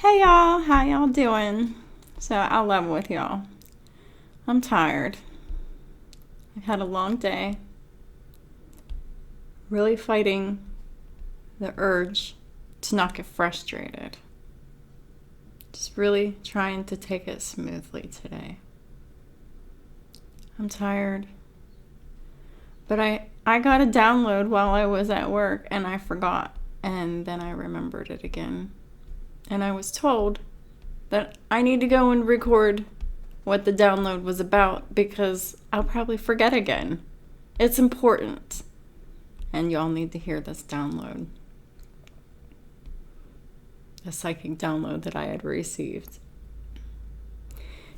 Hey y'all, how y'all doing? So I'll level with y'all. I'm tired. I've had a long day. Really fighting the urge to not get frustrated. Just really trying to take it smoothly today. I'm tired. But I got a download while I was at work and I forgot. And then I remembered it again. And I was told that I need to go and record what the download was about because I'll probably forget again. It's important. And y'all need to hear this download. A psychic download that I had received.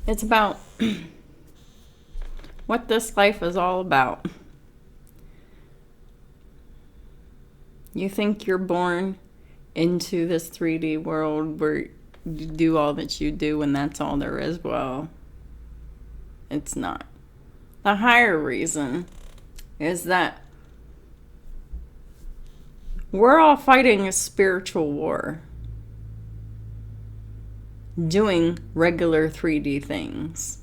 It's about what this life is all about. You think you're born into this 3D world where you do all that you do and that's all there is. Well, it's not. The higher reason is that we're all fighting a spiritual war, doing regular 3D things.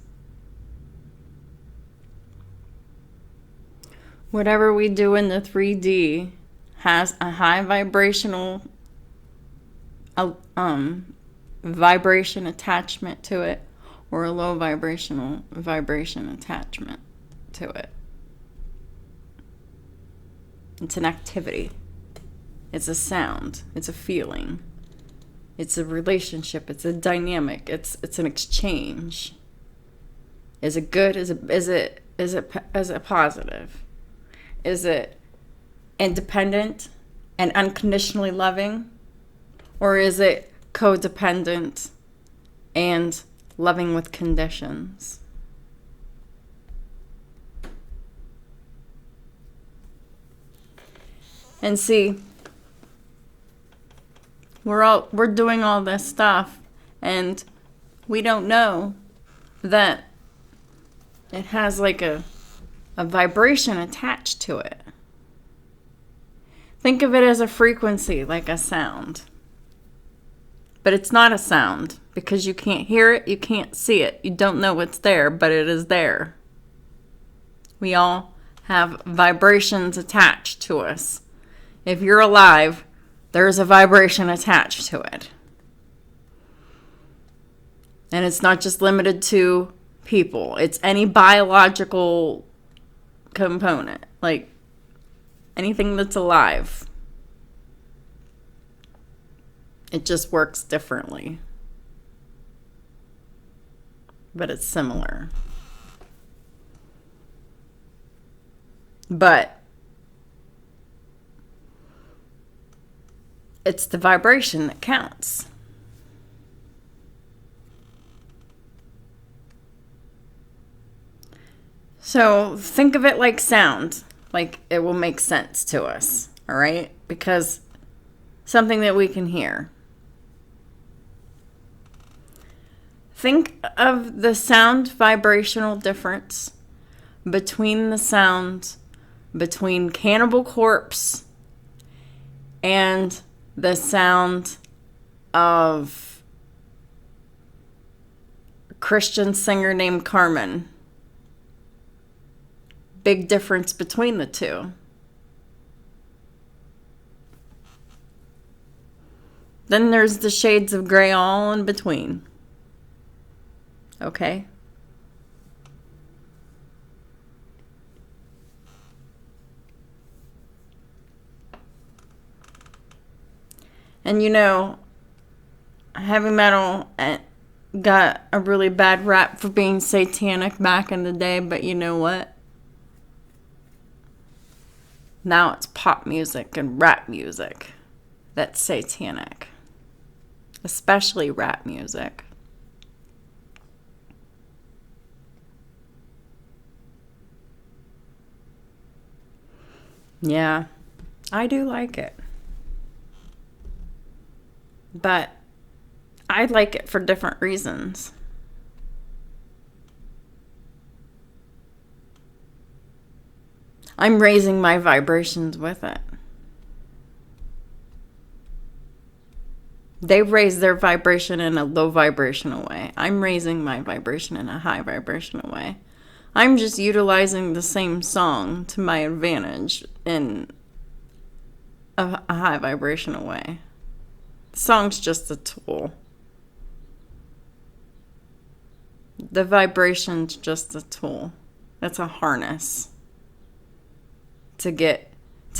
Whatever we do in the 3D has a high vibrational vibration attachment to it or a low vibrational vibration attachment to it. It's an activity. It's a sound. It's a feeling. It's a relationship. It's a dynamic. It's an exchange. Is it good? Is it positive? Is it independent and unconditionally loving? Or is it codependent and loving with conditions? And see, we're doing all this stuff and we don't know that it has like a vibration attached to it. Think of it as a frequency, like a sound. But it's not a sound because you can't hear it, you can't see it, you don't know what's there, but it is there. We all have vibrations attached to us. If you're alive, there's a vibration attached to it. And it's not just limited to people. It's any biological component, like anything that's alive. It just works differently. But it's similar. But it's the vibration that counts. So think of it like sound. Like it will make sense to us. All right? Because something that we can hear. Think of the sound vibrational difference between the sound between Cannibal Corpse and the sound of a Christian singer named Carmen. Big difference between the two. Then there's the shades of gray all in between. Okay? And you know, heavy metal got a really bad rap for being satanic back in the day, but you know what? Now it's pop music and rap music that's satanic. Especially rap music. Yeah, I do like it. But I like it for different reasons. I'm raising my vibrations with it. They raise their vibration in a low vibrational way. I'm raising my vibration in a high vibrational way. I'm just utilizing the same song to my advantage in a high vibrational way. The song's just a tool. The vibration's just a tool. It's a harness to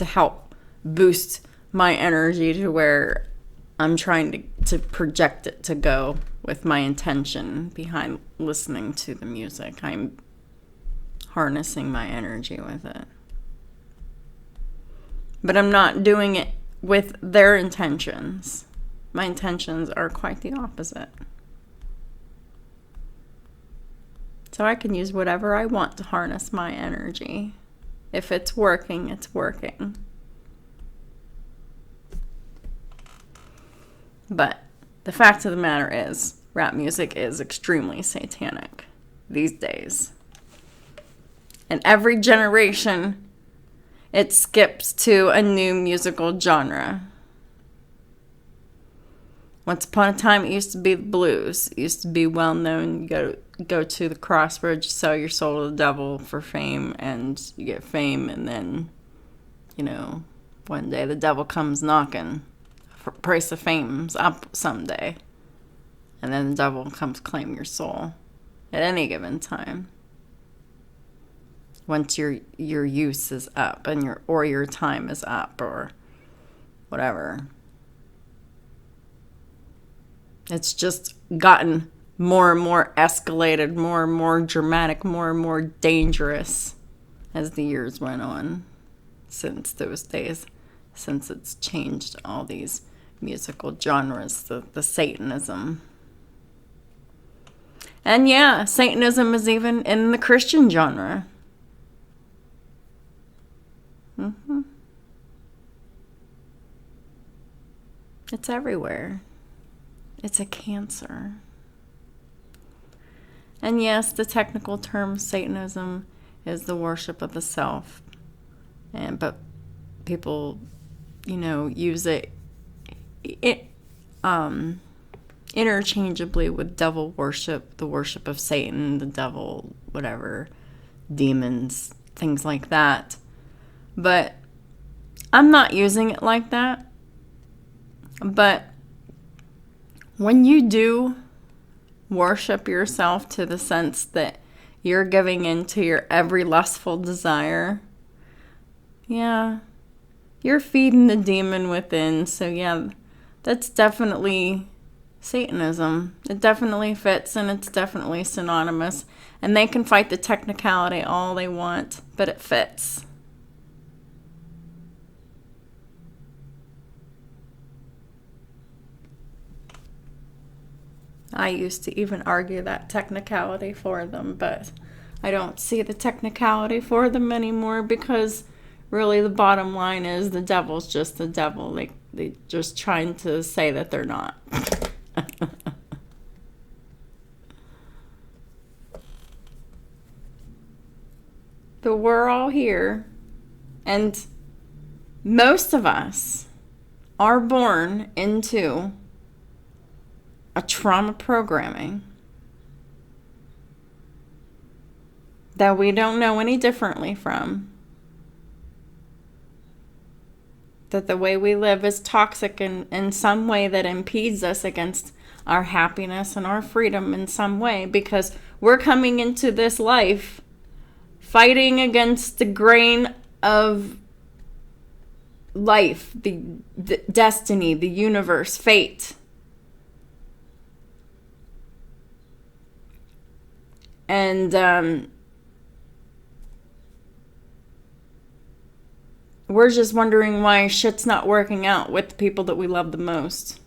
help boost my energy to where I'm trying to project it to go with my intention behind listening to the music. I'm harnessing my energy with it. But I'm not doing it with their intentions. My intentions are quite the opposite. So I can use whatever I want to harness my energy. If it's working, it's working. But the fact of the matter is, rap music is extremely satanic these days. And every generation, it skips to a new musical genre. Once upon a time, it used to be the blues. It used to be well known. You go to the crossroads, you sell your soul to the devil for fame, and you get fame, and then, one day the devil comes knocking. Price of fame's up someday. And then the devil comes claim your soul at any given time. Once your use is up and your time is up or whatever. It's just gotten more and more escalated, more and more dramatic, more and more dangerous as the years went on since those days, since it's changed all these musical genres, the Satanism. And yeah, Satanism is even in the Christian genre. It's everywhere. It's a cancer. And yes, the technical term Satanism is the worship of the self. But people, use it interchangeably with devil worship, the worship of Satan, the devil, whatever, demons, things like that. But I'm not using it like that. But when you do worship yourself to the sense that you're giving in to your every lustful desire, yeah, you're feeding the demon within. So yeah, that's definitely Satanism. It definitely fits, and it's definitely synonymous. And they can fight the technicality all they want, but it fits. I used to even argue that technicality for them, but I don't see the technicality for them anymore, because really the bottom line is the devil's just the devil. They just trying to say that they're not. But we're all here, and most of us are born into a trauma programming that we don't know any differently from. That the way we live is toxic in some way that impedes us against our happiness and our freedom in some way, because we're coming into this life fighting against the grain of life, the destiny, the universe, fate. And we're just wondering why shit's not working out with the people that we love the most.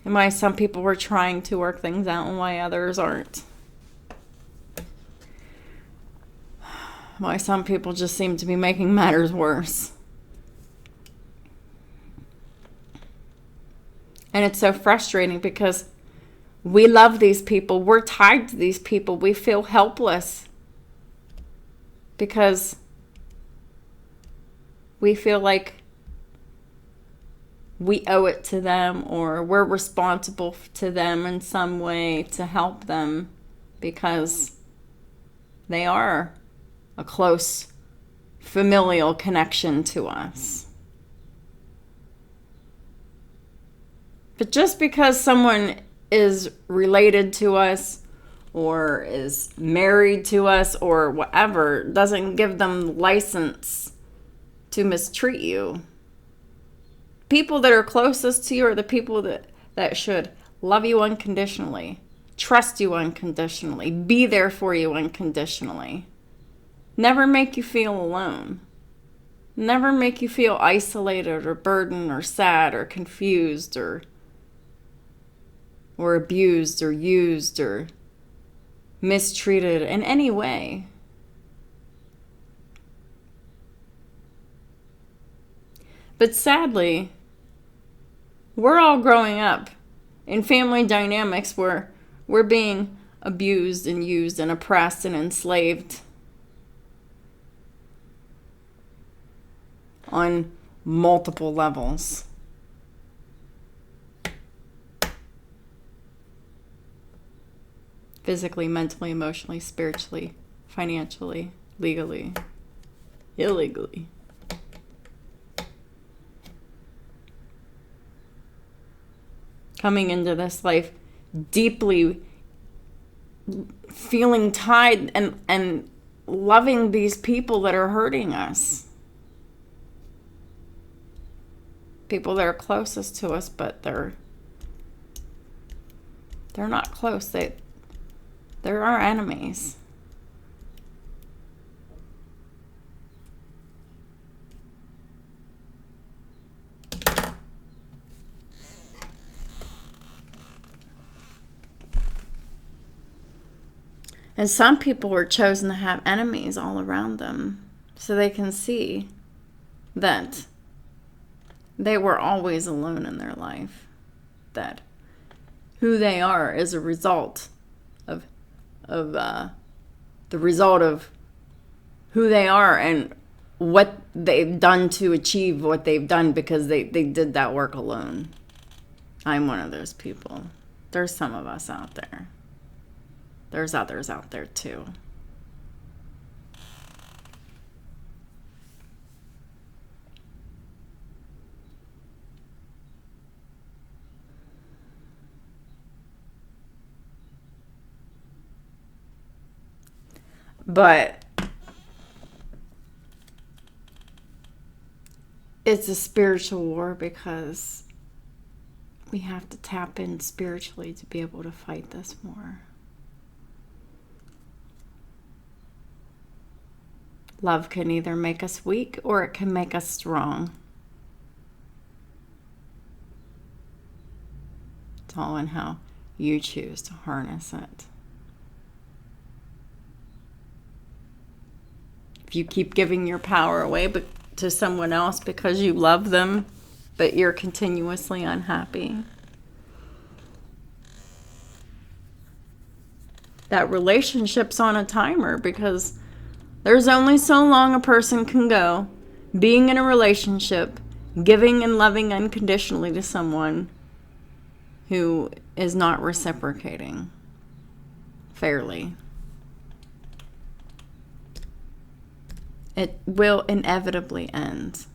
And why some people were trying to work things out and why others aren't. Why some people just seem to be making matters worse. And it's so frustrating because we love these people. We're tied to these people. We feel helpless because we feel like we owe it to them, or we're responsible to them in some way to help them because they are a close familial connection to us. But just because someone is related to us or is married to us or whatever doesn't give them license to mistreat you. People that are closest to you are the people that should love you unconditionally, trust you unconditionally, be there for you unconditionally. Never make you feel alone. Never make you feel isolated or burdened or sad or confused or abused or used or mistreated in any way. But sadly, we're all growing up in family dynamics where we're being abused and used and oppressed and enslaved on multiple levels. Physically, mentally, emotionally, spiritually, financially, legally, illegally. Coming into this life deeply feeling tied and loving these people that are hurting us. People that are closest to us, but they're not close. They're our enemies. And some people were chosen to have enemies all around them so they can see that they were always alone in their life. That who they are is a result of the result of who they are and what they've done to achieve what they've done because they did that work alone. I'm one of those people. There's some of us out there. There's others out there too. But it's a spiritual war because we have to tap in spiritually to be able to fight this war. Love can either make us weak or it can make us strong. It's all in how you choose to harness it. If you keep giving your power away to someone else because you love them, but you're continuously unhappy, that relationship's on a timer because there's only so long a person can go being in a relationship, giving and loving unconditionally to someone who is not reciprocating fairly. It will inevitably end.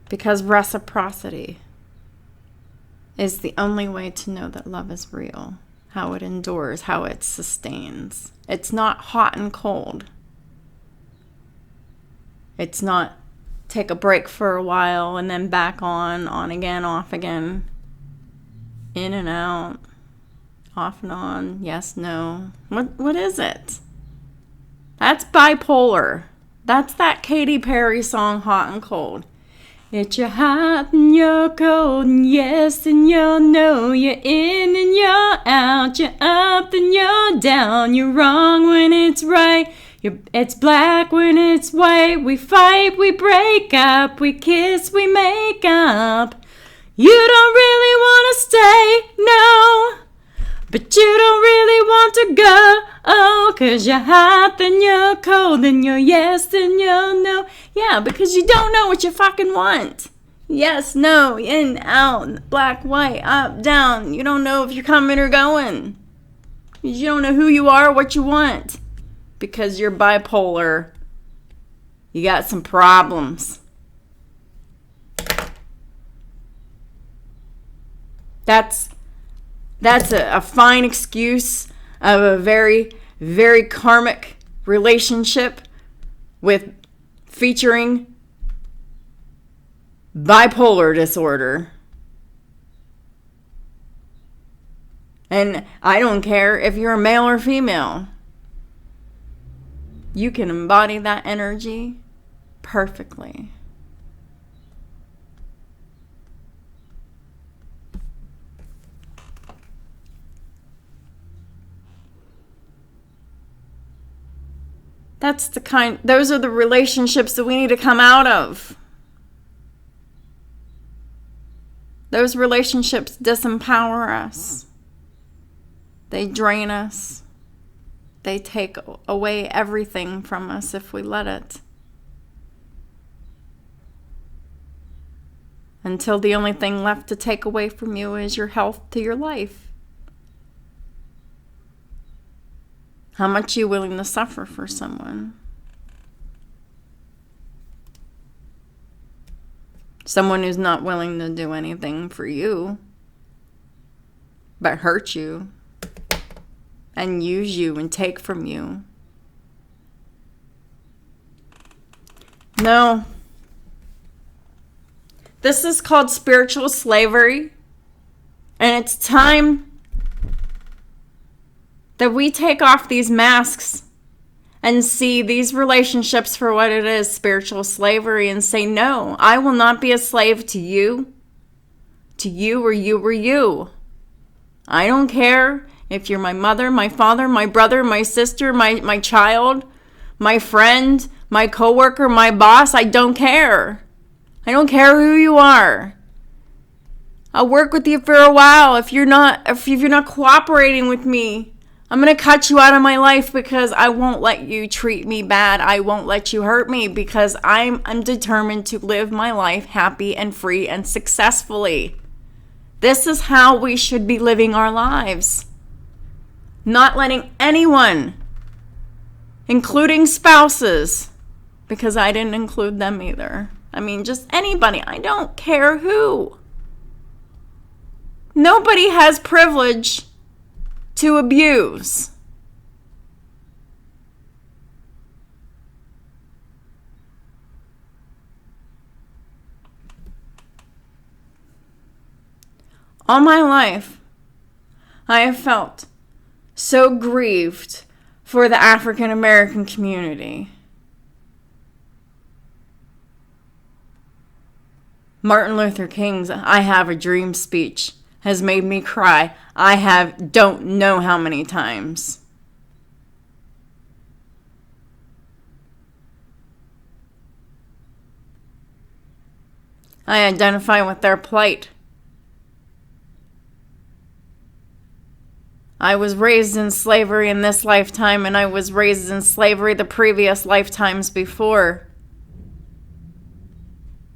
Because reciprocity is the only way to know that love is real, how it endures, how it sustains. It's not hot and cold. It's not take a break for a while and then back on again, off again, in and out, off and on, yes, no. What is it? That's bipolar. That's that Katy Perry song, Hot and Cold. It's you're hot and you're cold, and yes and you're no. You're in and you're out, you're up and you're down. You're wrong when it's right, it's black when it's white. We fight, we break up, we kiss, we make up. You don't really want to stay, no. But you don't really want to go, oh, 'cause you're hot, then you're cold, then you're yes, then you're no. Yeah, because you don't know what you fucking want. Yes, no, in, out, black, white, up, down. You don't know if you're coming or going. You don't know who you are, what you want. Because you're bipolar. You got some problems. That's a fine excuse of a very, very karmic relationship with featuring bipolar disorder. And I don't care if you're a male or female. You can embody that energy perfectly. Those are the relationships that we need to come out of. Those relationships disempower us. They drain us. They take away everything from us if we let it. Until the only thing left to take away from you is your health to your life. How much are you willing to suffer for someone? Someone who's not willing to do anything for you, but hurt you and use you and take from you. No. This is called spiritual slavery, and it's time that we take off these masks and see these relationships for what it is, spiritual slavery, and say, no, I will not be a slave to you or you or you. I don't care if you're my mother, my father, my brother, my sister, my child, my friend, my coworker, my boss. I don't care. I don't care who you are. I'll work with you for a while. If you're not cooperating with me, I'm going to cut you out of my life because I won't let you treat me bad. I won't let you hurt me because I'm determined to live my life happy and free and successfully. This is how we should be living our lives. Not letting anyone, including spouses, because I didn't include them either. I mean, just anybody. I don't care who. Nobody has privilege to abuse. All my life, I have felt so grieved for the African American community. Martin Luther King's "I Have a Dream" speech has made me cry. Don't know how many times. I identify with their plight. I was raised in slavery in this lifetime, and I was raised in slavery the previous lifetimes before.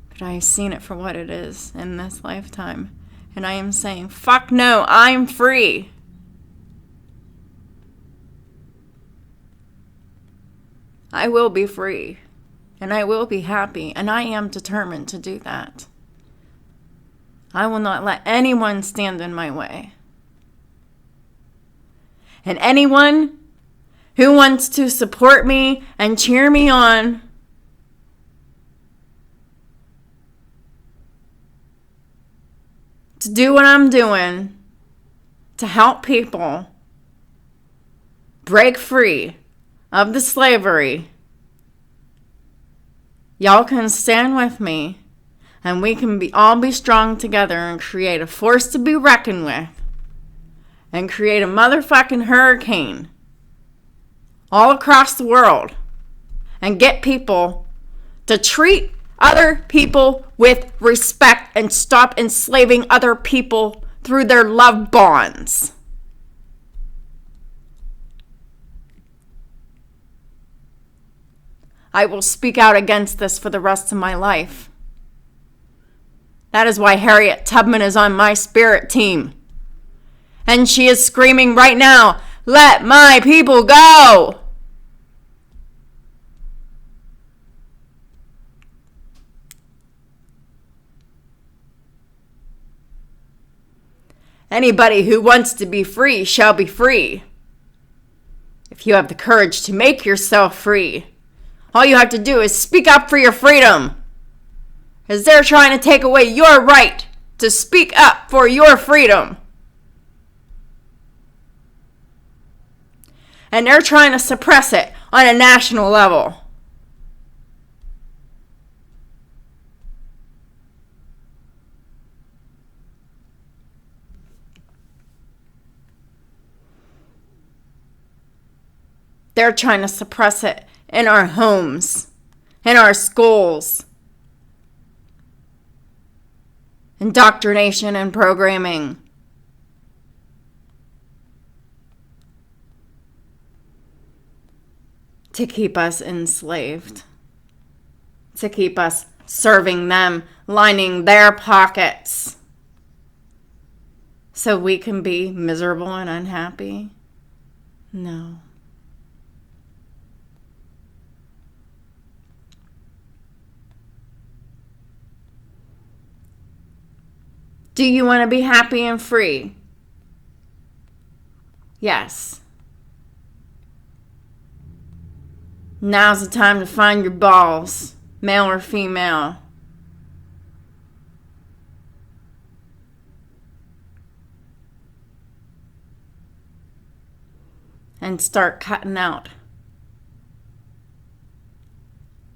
But I have seen it for what it is in this lifetime. And I am saying, fuck no, I'm free. I will be free. And I will be happy. And I am determined to do that. I will not let anyone stand in my way. And anyone who wants to support me and cheer me on, to do what I'm doing, to help people break free of the slavery, y'all can stand with me and we can all be strong together and create a force to be reckoned with and create a motherfucking hurricane all across the world and get people to treat other people with respect and stop enslaving other people through their love bonds. I will speak out against this for the rest of my life. That is why Harriet Tubman is on my spirit team. And she is screaming right now, let my people go! Anybody who wants to be free shall be free. If you have the courage to make yourself free, all you have to do is speak up for your freedom. Because they're trying to take away your right to speak up for your freedom. And they're trying to suppress it on a national level. They're trying to suppress it in our homes, in our schools. Indoctrination and programming. To keep us enslaved. To keep us serving them, lining their pockets. So we can be miserable and unhappy? No. Do you want to be happy and free? Yes. Now's the time to find your balls, male or female. And start cutting out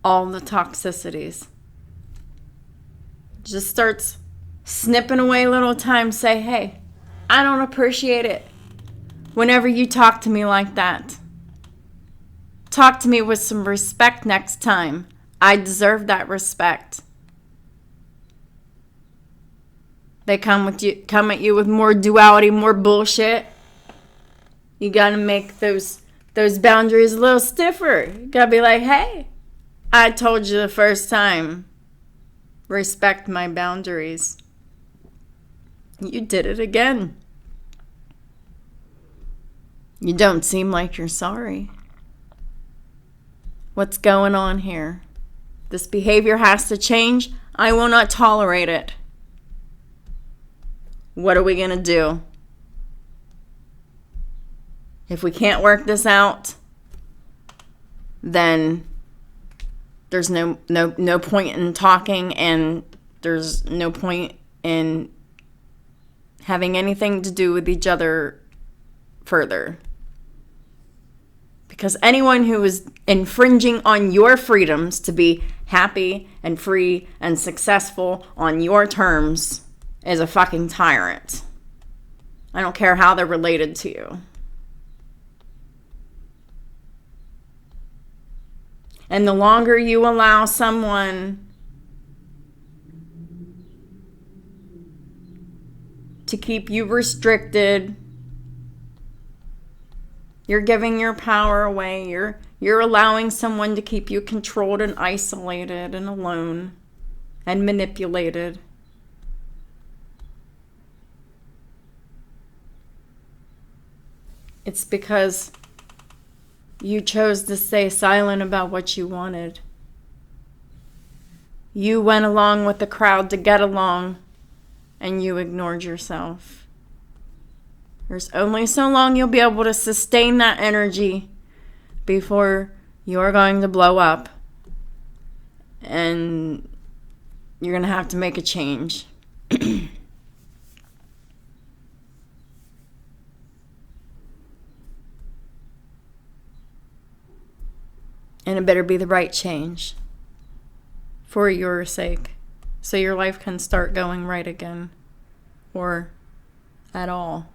all the toxicities. Just starts snipping away little time. Say, hey, I don't appreciate it whenever you talk to me like that. Talk to me with some respect next time. I deserve that respect. They come at you with more duality, more bullshit. You gotta make those boundaries a little stiffer. You gotta be like, hey, I told you the first time. Respect my boundaries. You did it again. You don't seem like you're sorry. What's going on here? This behavior has to change. I will not tolerate it. What are we going to do? If we can't work this out, then there's no point in talking, and there's no point in having anything to do with each other further. Because anyone who is infringing on your freedoms to be happy and free and successful on your terms is a fucking tyrant. I don't care how they're related to you. And the longer you allow someone to keep you restricted, you're giving your power away. You're allowing someone to keep you controlled and isolated and alone and manipulated. It's because you chose to stay silent about what you wanted. You went along with the crowd to get along, and you ignored yourself. There's only so long you'll be able to sustain that energy before you're going to blow up. And you're going to have to make a change. And it better be the right change for your sake, so your life can start going right again, or at all.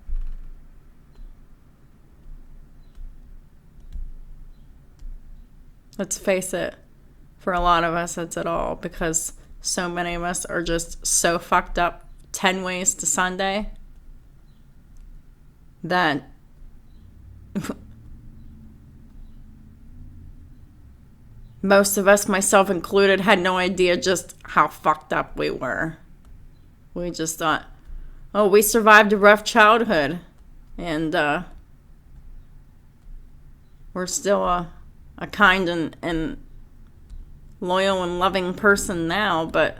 Let's face it, for a lot of us, it's at all, because so many of us are just so fucked up 10 ways to Sunday that Most of us, myself included, had no idea just how fucked up we were. We just thought, oh, we survived a rough childhood, and we're still a kind and loyal and loving person now, but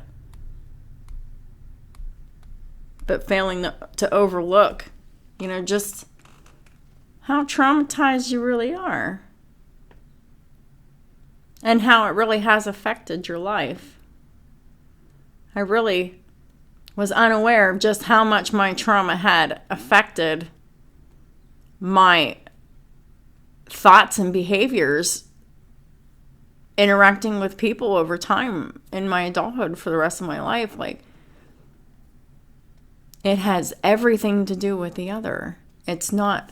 failing to overlook, just how traumatized you really are and how it really has affected your life. I really was unaware of just how much my trauma had affected my thoughts and behaviors interacting with people over time in my adulthood for the rest of my life. Like, it has everything to do with the other. It's not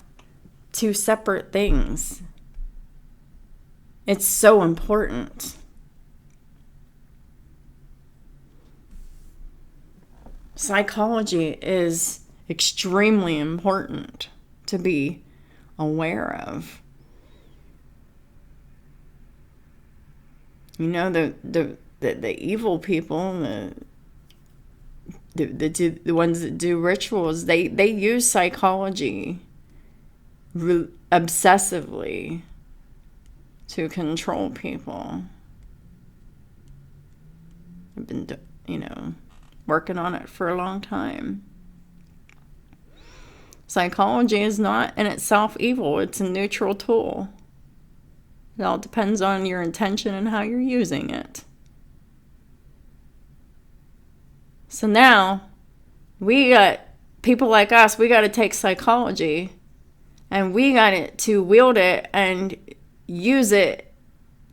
two separate things. It's so important. Psychology is extremely important to be aware of. The evil people, the ones that do rituals, they use psychology obsessively to control people. I've been, working on it for a long time. Psychology is not in itself evil. It's a neutral tool. It all depends on your intention and how you're using it. So now, we got people like us, we got to take psychology and we got to wield it and use it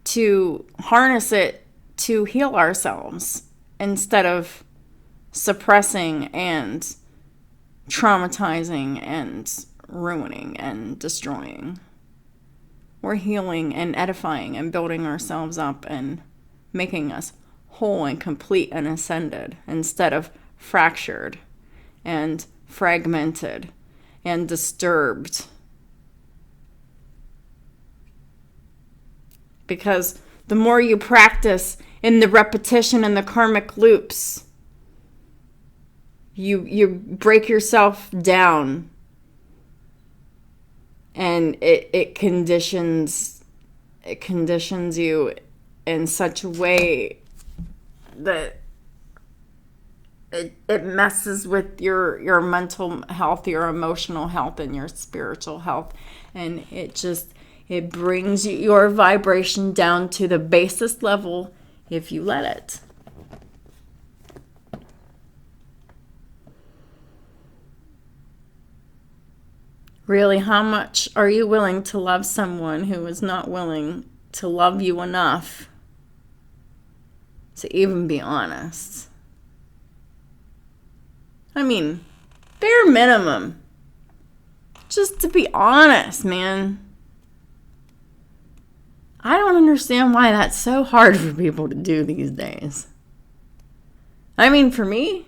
to harness it to heal ourselves instead of suppressing and traumatizing and ruining and destroying. We're healing and edifying and building ourselves up and making us whole and complete and ascended instead of fractured and fragmented and disturbed. Because the more you practice in the repetition and the karmic loops, you break yourself down, and it conditions you in such a way that it messes with your mental health, your emotional health, and your spiritual health, and it brings your vibration down to the basest level if you let it. Really, how much are you willing to love someone who is not willing to love you enough to even be honest? I mean, bare minimum. Just to be honest, man. I don't understand why that's so hard for people to do these days. I mean, for me,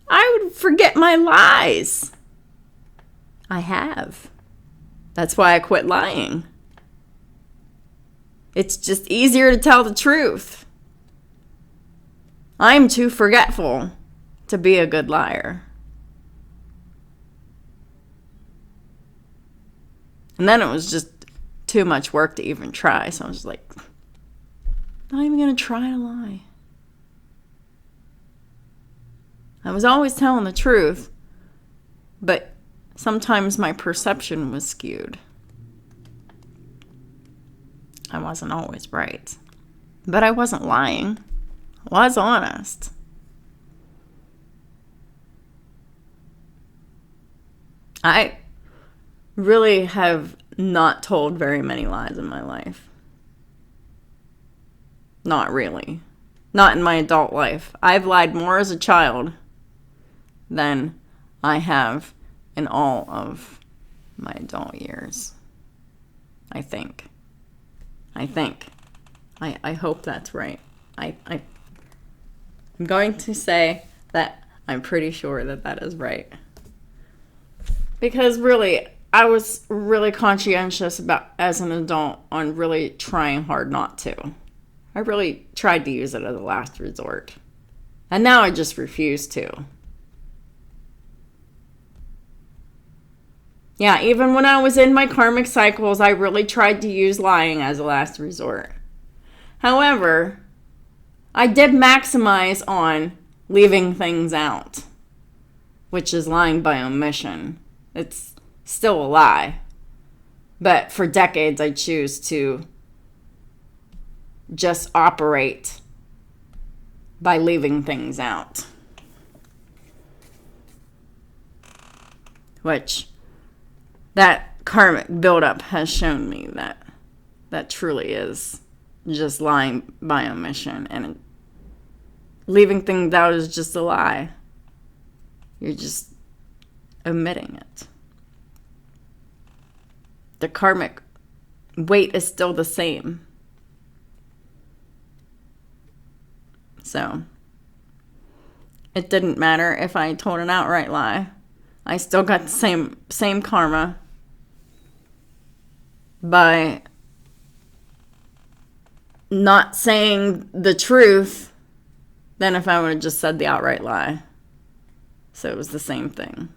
I would forget my lies. I have. That's why I quit lying. It's just easier to tell the truth. I'm too forgetful to be a good liar. And then it was just too much work to even try. So I was just like, not even going to try to lie. I was always telling the truth, but sometimes my perception was skewed. I wasn't always right. But I wasn't lying. I was honest. I really have not told very many lies in my life. Not really. Not in my adult life. I've lied more as a child than I have in all of my adult years. I think. I hope that's right. I'm going to say that I'm pretty sure that is right. Because really, I was really conscientious about, as an adult, on really trying hard not to. I really tried to use it as a last resort. And now I just refuse to. Yeah, even when I was in my karmic cycles, I really tried to use lying as a last resort. However, I did maximize on leaving things out, which is lying by omission. It's still a lie. But for decades, I choose to just operate by leaving things out. Which that karmic buildup has shown me that truly is just lying by omission. And leaving things out is just a lie. You're just omitting it. The karmic weight is still the same. So, it didn't matter if I told an outright lie. I still got the same karma by not saying the truth than if I would have just said the outright lie. So it was the same thing.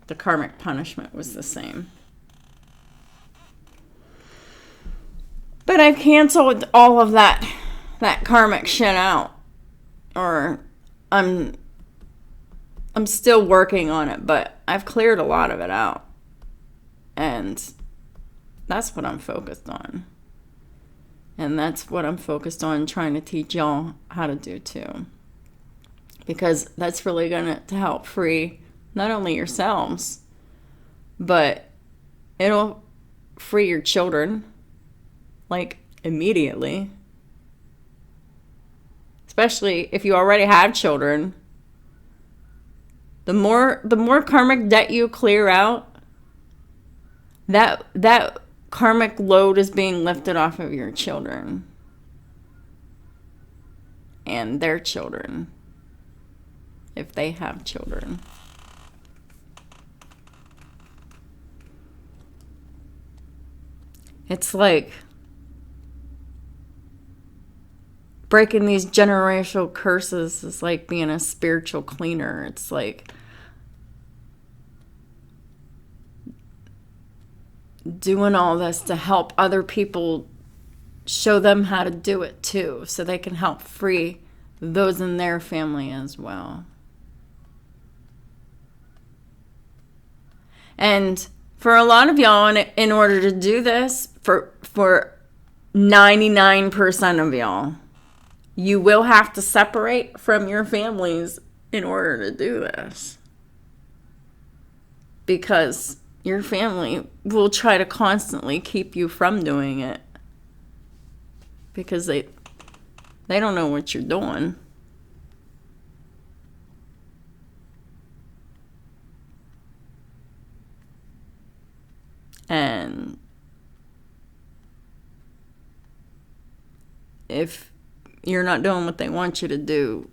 The karmic punishment was the same. But I've canceled all of that karmic shit out. Or I'm still working on it, but I've cleared a lot of it out. And that's what I'm focused on. And that's what I'm focused on trying to teach y'all how to do too. Because that's really going to help free not only yourselves, but it'll free your children, like, immediately. Especially if you already have children. The more karmic debt you clear out, that karmic load is being lifted off of your children and their children, if they have children. It's like breaking these generational curses is like being a spiritual cleaner. It's like doing all this to help other people, show them how to do it too, so they can help free those in their family as well. And for a lot of y'all, in order to do this, for 99% of y'all, you will have to separate from your families in order to do this. Because your family will try to constantly keep you from doing it. Because they don't know what you're doing. And if you're not doing what they want you to do,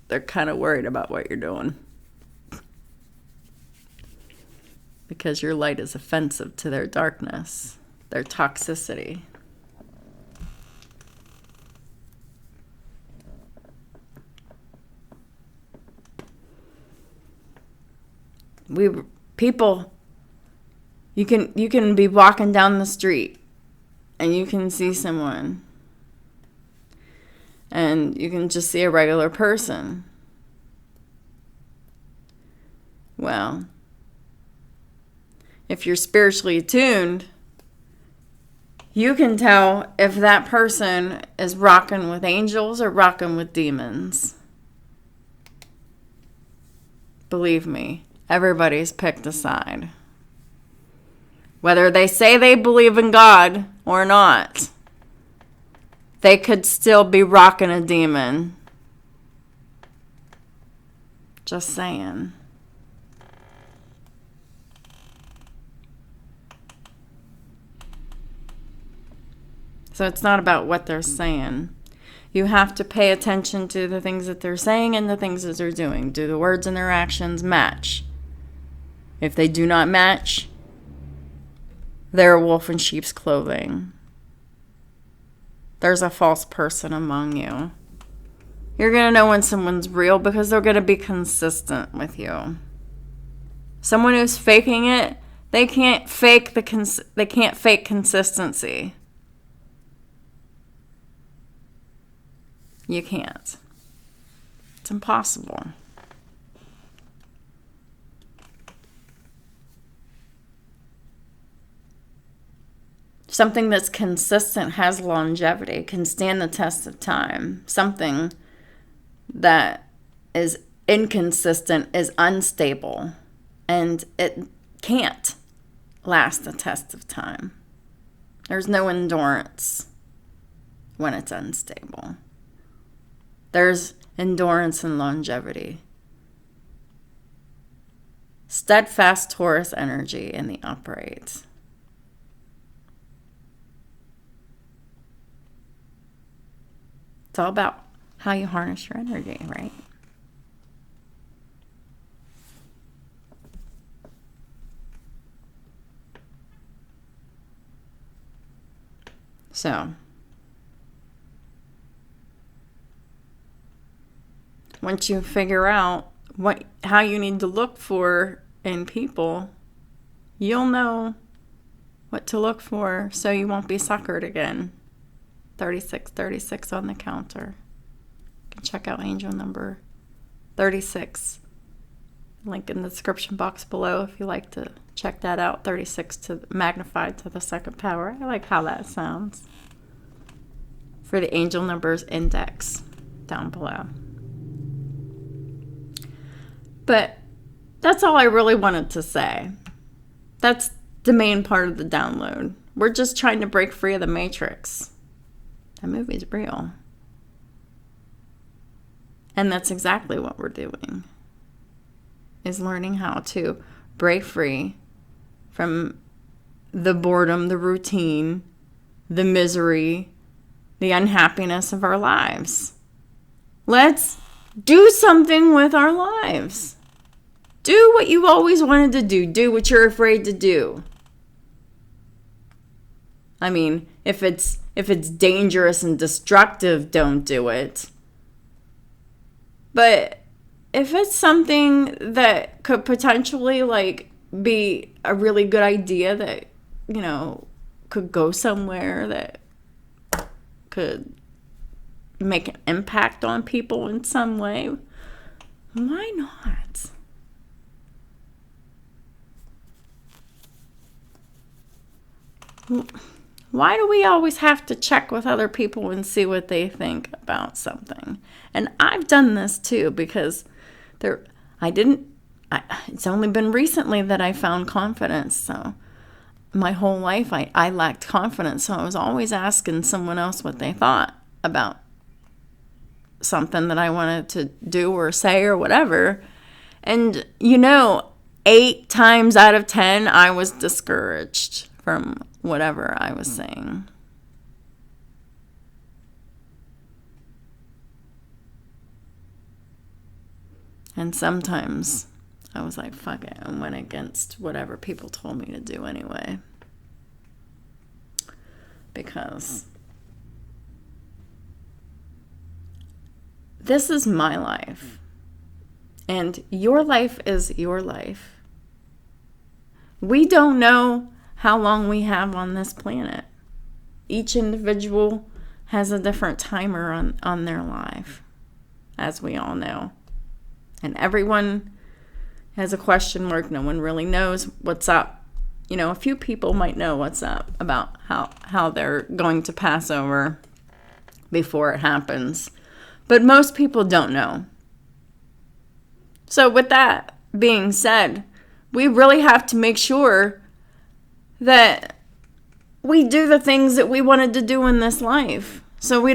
they're kind of worried about what you're doing. Because your light is offensive to their darkness, their toxicity. People, you can be walking down the street and you can see someone and you can just see a regular person. Well, if you're spiritually attuned, you can tell if that person is rocking with angels or rocking with demons. Believe me, everybody's picked a side. Whether they say they believe in God or not, they could still be rocking a demon. Just saying. So it's not about what they're saying. You have to pay attention to the things that they're saying and the things that they're doing. Do the words and their actions match? If they do not match, they're a wolf in sheep's clothing. There's a false person among you. You're going to know when someone's real because they're going to be consistent with you. Someone who's faking it, they can't fake consistency. You can't. It's impossible. Something that's consistent has longevity, can stand the test of time. Something that is inconsistent is unstable, and it can't last the test of time. There's no endurance when it's unstable. There's endurance and longevity. Steadfast Taurus energy in the upright. It's all about how you harness your energy, right? So, once you figure out how you need to look for in people, you'll know what to look for so you won't be suckered again. 3636 on the counter. You can check out angel number 36. Link in the description box below if you like to check that out. 36 magnified to the second power. I like how that sounds. For the angel numbers index down below. But that's all I really wanted to say. That's the main part of the download. We're just trying to break free of the matrix. That movie's real. And that's exactly what we're doing. Is learning how to break free from the boredom, the routine, the misery, the unhappiness of our lives. Let's do something with our lives. Do what you've always wanted to do. Do what you're afraid to do. I mean, if it's dangerous and destructive, don't do it. But if it's something that could potentially be a really good idea that, could go somewhere, that could make an impact on people in some way, why not? Why do we always have to check with other people and see what they think about something? And I've done this too because it's only been recently that I found confidence. So my whole life I lacked confidence. So I was always asking someone else what they thought about something that I wanted to do or say or whatever. And 8 times out of 10, I was discouraged from whatever I was saying. And sometimes I was like, fuck it, and went against whatever people told me to do anyway. Because this is my life. And your life is your life. We don't know how long we have on this planet. Each individual has a different timer on their life, as we all know. And everyone has a question mark. No one really knows what's up. A few people might know what's up about how they're going to pass over before it happens. But most people don't know. So with that being said, we really have to make sure that we do the things that we wanted to do in this life. So we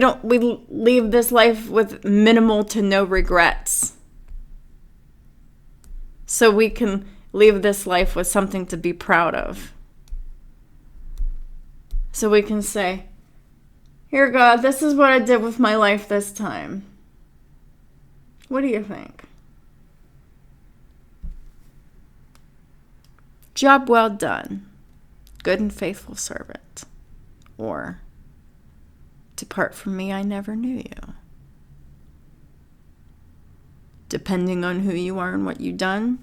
leave this life with minimal to no regrets. So we can leave this life with something to be proud of. So we can say, here, God, this is what I did with my life this time. What do you think? job well done, good and faithful servant. Or, depart from me, I never knew you. Depending on who you are and what you've done,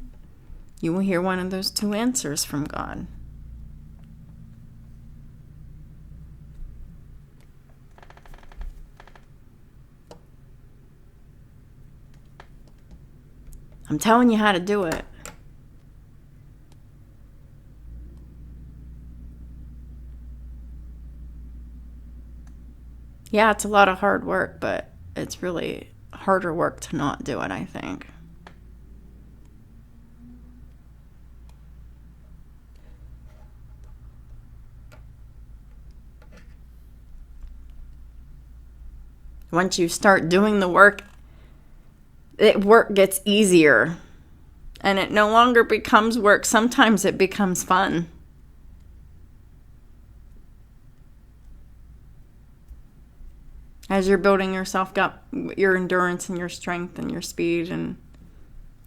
you will hear one of those two answers from God. I'm telling you how to do it. Yeah, it's a lot of hard work, but it's really harder work to not do it, I think. Once you start doing the work, work gets easier. And it no longer becomes work. Sometimes it becomes fun. As you're building yourself up, your endurance and your strength and your speed and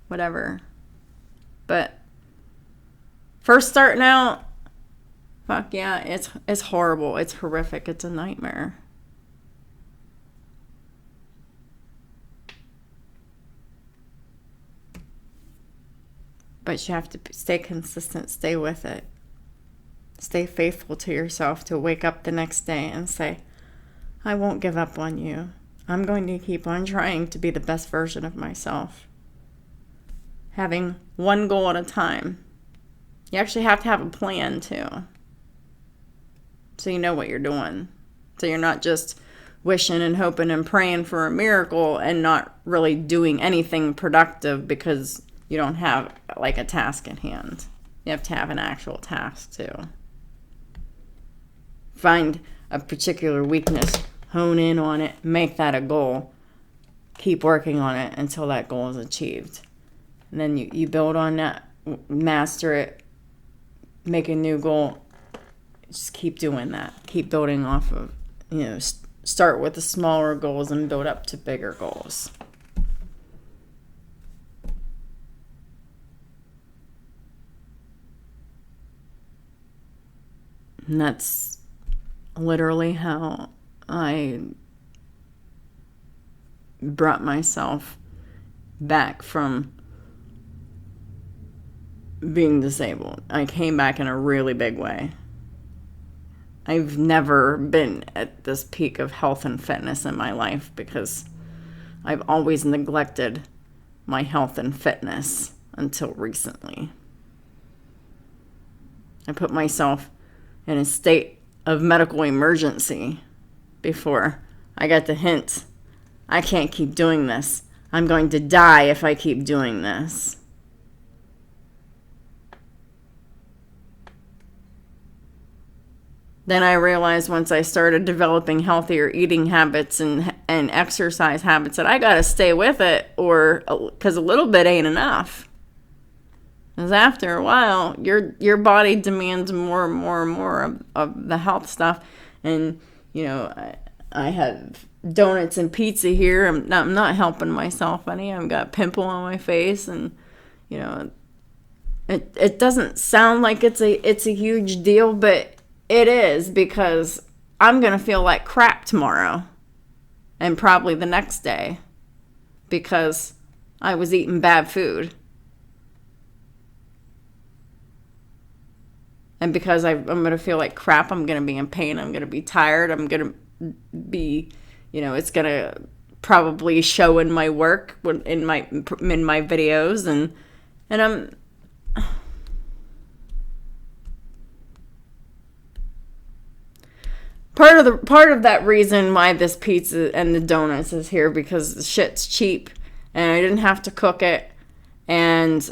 whatever. But first starting out, fuck yeah, it's horrible. It's horrific. It's a nightmare. But you have to stay consistent, stay with it. Stay faithful to yourself to wake up the next day and say, I won't give up on you. I'm going to keep on trying to be the best version of myself. Having one goal at a time. You actually have to have a plan too. So you know what you're doing. So you're not just wishing and hoping and praying for a miracle and not really doing anything productive because you don't have like a task at hand. You have to have an actual task too. Find a particular weakness, hone in on it, make that a goal. Keep working on it until that goal is achieved. And then you build on that, master it, make a new goal. Just keep doing that. Keep building off of, start with the smaller goals and build up to bigger goals. And that's literally how I brought myself back from being disabled. I came back in a really big way. I've never been at this peak of health and fitness in my life because I've always neglected my health and fitness until recently. I put myself in a state of medical emergency before I got the hint, I can't keep doing this. I'm going to die if I keep doing this. Then I realized once I started developing healthier eating habits and exercise habits that I got to stay with it, or because a little bit ain't enough. Because after a while, your body demands more and more and more of the health stuff. And, I have donuts and pizza here. I'm not helping myself any. I've got a pimple on my face. And, it doesn't sound like it's a huge deal, but it is, because I'm going to feel like crap tomorrow. And probably the next day. Because I was eating bad food. And because I'm going to feel like crap, I'm going to be in pain, I'm going to be tired, I'm going to be, it's going to probably show in my work, in my videos, and I'm... Part of that reason why this pizza and the donuts is here, because the shit's cheap, and I didn't have to cook it, and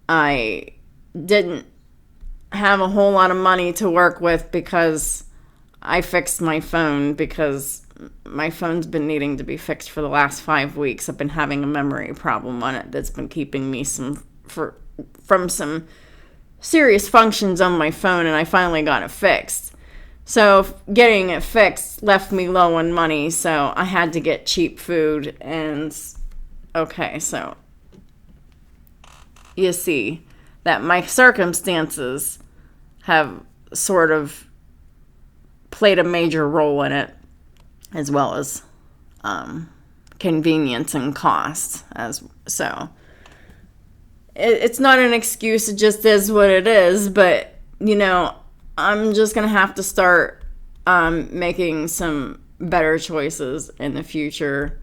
I didn't have a whole lot of money to work with because I fixed my phone, because my phone's been needing to be fixed for the last 5 weeks. I've been having a memory problem on it that's been keeping me from some serious functions on my phone, and I finally got it fixed. So getting it fixed left me low on money, so I had to get cheap food. And okay, so you see, that my circumstances have sort of played a major role in it, as well as convenience and cost. It's not an excuse, it just is what it is. But I'm just gonna have to start making some better choices in the future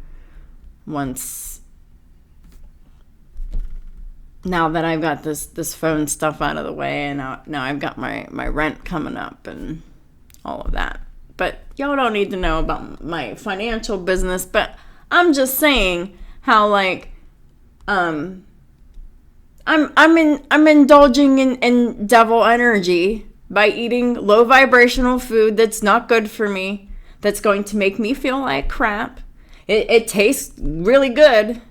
now that I've got this phone stuff out of the way, and now I've got my rent coming up and all of that. But y'all don't need to know about my financial business, but I'm just saying how, like, I'm indulging in devil energy by eating low vibrational food that's not good for me, that's going to make me feel like crap. It tastes really good,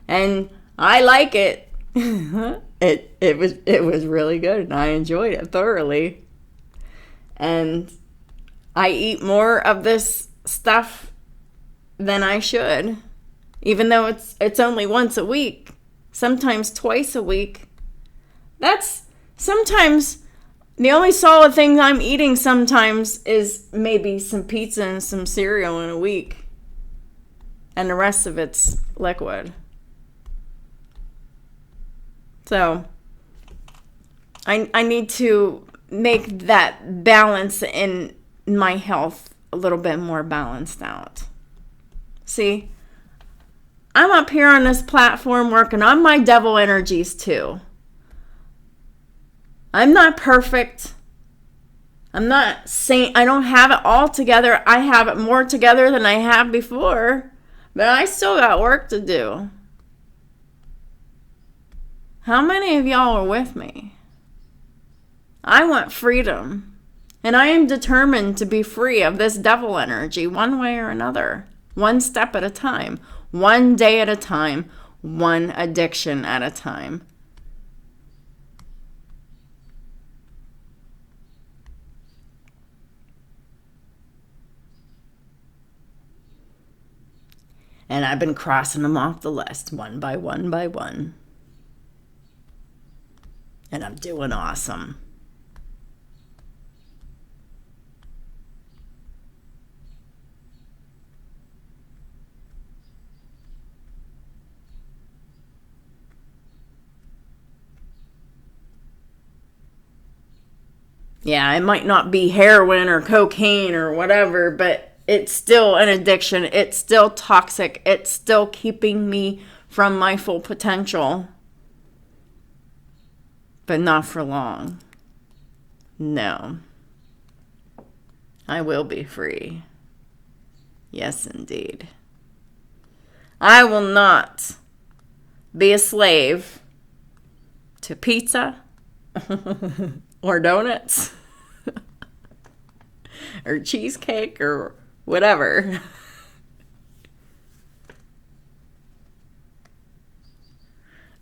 and I like it. It was really good, and I enjoyed it thoroughly. And I eat more of this stuff than I should, even though it's only once a week, sometimes twice a week. That's sometimes the only solid thing I'm eating sometimes is maybe some pizza and some cereal in a week, and the rest of it's liquid. So I need to make that balance in my health a little bit more balanced out. See, I'm up here on this platform working on my devil energies too. I'm not perfect. I'm not saying I don't have it all together. I have it more together than I have before, but I still got work to do. How many of y'all are with me? I want freedom, and I am determined to be free of this devil energy one way or another, one step at a time, one day at a time, one addiction at a time. And I've been crossing them off the list one by one by one. And I'm doing awesome. Yeah, it might not be heroin or cocaine or whatever, but it's still an addiction. It's still toxic. It's still keeping me from my full potential. But not for long. No. I will be free. Yes, indeed. I will not be a slave to pizza or donuts or cheesecake or whatever.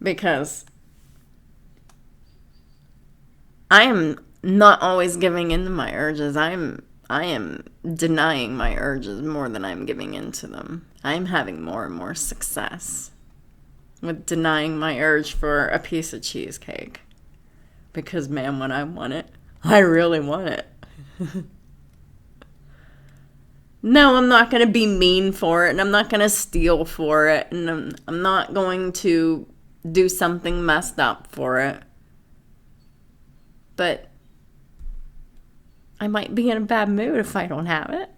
Because I am not always giving in to my urges. I am denying my urges more than I'm giving in to them. I'm having more and more success with denying my urge for a piece of cheesecake. Because, man, when I want it, I really want it. No, I'm not going to be mean for it, and I'm not going to steal for it, and I'm not going to do something messed up for it. But I might be in a bad mood if I don't have it.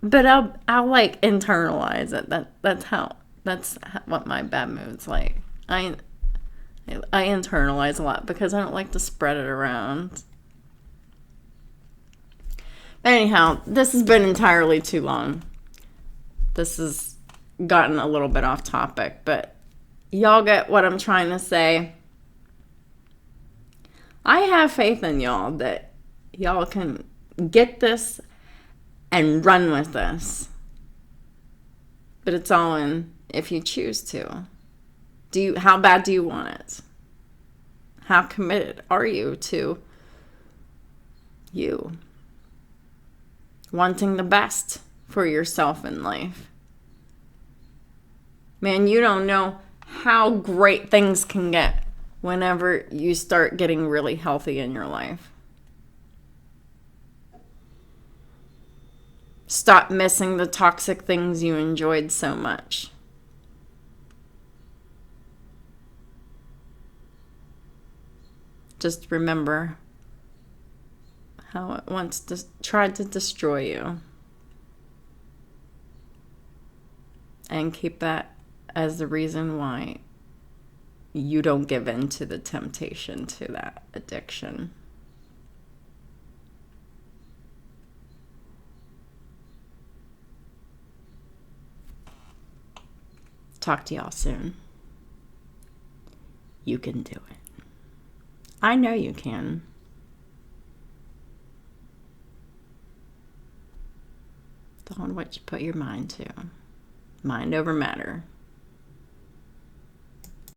But I'll like internalize it. That's what my bad mood's like. I internalize a lot because I don't like to spread it around. Anyhow, this has been entirely too long. This has gotten a little bit off topic, but y'all get what I'm trying to say. I have faith in y'all that y'all can get this and run with this. But it's all in if you choose to. How bad do you want it? How committed are you to you wanting the best for yourself in life? Man, you don't know how great things can get whenever you start getting really healthy in your life. Stop missing the toxic things you enjoyed so much. Just remember how it once tried to destroy you. And keep that as the reason why you don't give in to the temptation to that addiction. Talk to y'all soon. You can do it. I know you can. It's on what you put your mind to. Mind over matter.